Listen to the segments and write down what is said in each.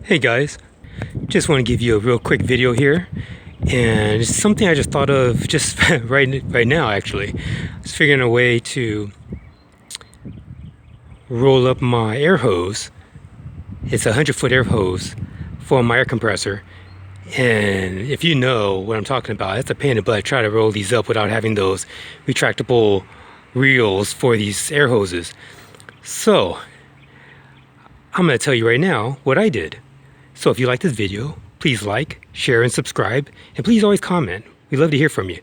Hey guys, just want to give you a real quick video here, and it's something I just thought of just right now actually. I was figuring a way to roll up my air hose. It's a 100-foot air hose for my air compressor, and if you know what I'm talking about, it's a pain in the butt to try to roll these up without having those retractable reels for these air hoses. So I'm going to tell you right now what I did. So if you like this video, please like, share, and subscribe. And please always comment. We'd love to hear from you.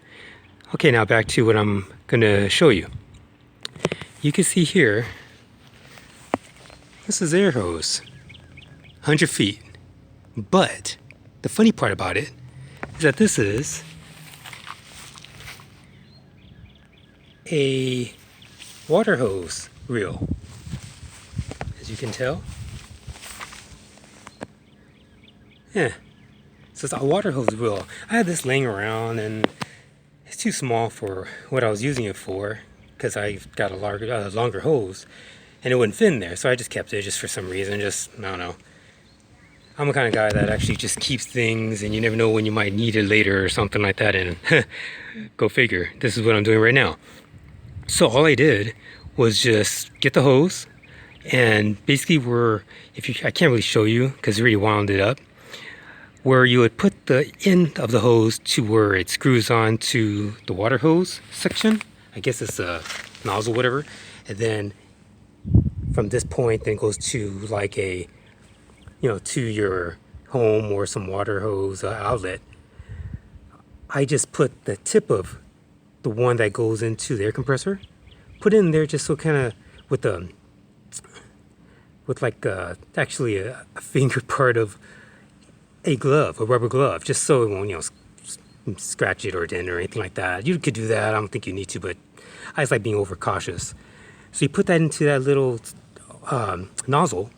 Okay, now back to what I'm going to show you. You can see here, this is air hose, 100 feet. But the funny part about it is that this is a water hose reel, as you can tell. Yeah, so it's a water hose reel. I had this laying around and it's too small for what I was using it for because I got a longer hose and it wouldn't fit in there. So I just kept it just for some reason, I don't know. I'm the kind of guy that actually just keeps things and you never know when you might need it later or something like that, and go figure. This is what I'm doing right now. So all I did was just get the hose, and basically I can't really show you because it already wound it up, where you would put the end of the hose to where it screws on to the water hose section. I guess it's a nozzle, whatever. And then from this point, then goes to like a, to your home or some water hose outlet. I just put the tip of the one that goes into the air compressor, put it in there just so kind of with actually a finger part of a glove, a rubber glove, just so it won't, scratch it or dent or anything like that. You could do that. I don't think you need to, but I just like being overcautious. So you put that into that little nozzle,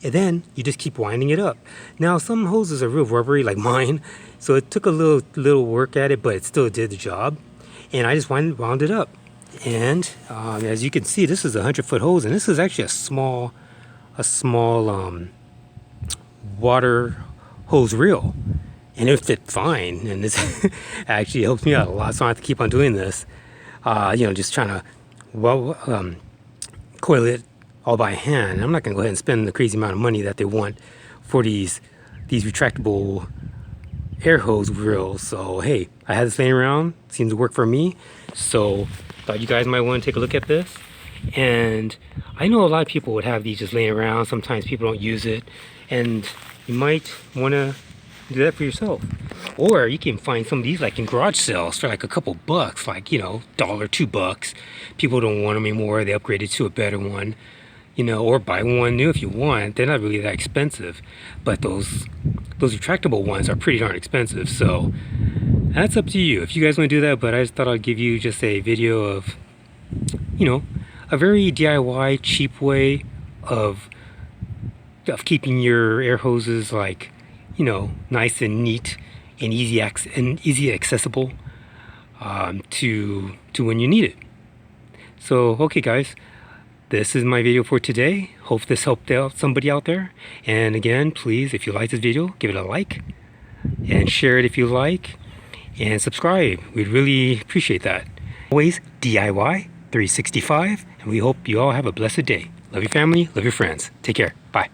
and then you just keep winding it up. Now, some hoses are real rubbery, like mine, so it took a little work at it, but it still did the job. And I just wound it up. And as you can see, this is a 100-foot hose, and this is actually a small water hose reel, and it fit fine, and this actually helps me out a lot, so I don't have to keep on doing this. Just trying to coil it all by hand. I'm not gonna go ahead and spend the crazy amount of money that they want for these retractable air hose reels. So hey, I had this laying around, seems to work for me, so thought you guys might want to take a look at this. And I know a lot of people would have these just laying around. Sometimes people don't use it, and you might want to do that for yourself. Or you can find some of these like in garage sales for like a couple bucks, like $1, $2. People don't want them anymore, they upgraded to a better one, or buy one new if you want. They're not really that expensive, but those retractable ones are pretty darn expensive. So that's up to you if you guys want to do that. But I just thought I'd give you just a video of a very DIY cheap way of keeping your air hoses nice and neat and easy accessible to when you need it. So okay guys, this is my video for today. Hope this helped out somebody out there. And again, please, if you like this video, give it a like and share it if you like, and subscribe. We'd really appreciate that. Always DIY 365, and we hope you all have a blessed day. Love your family, love your friends. Take care. Bye.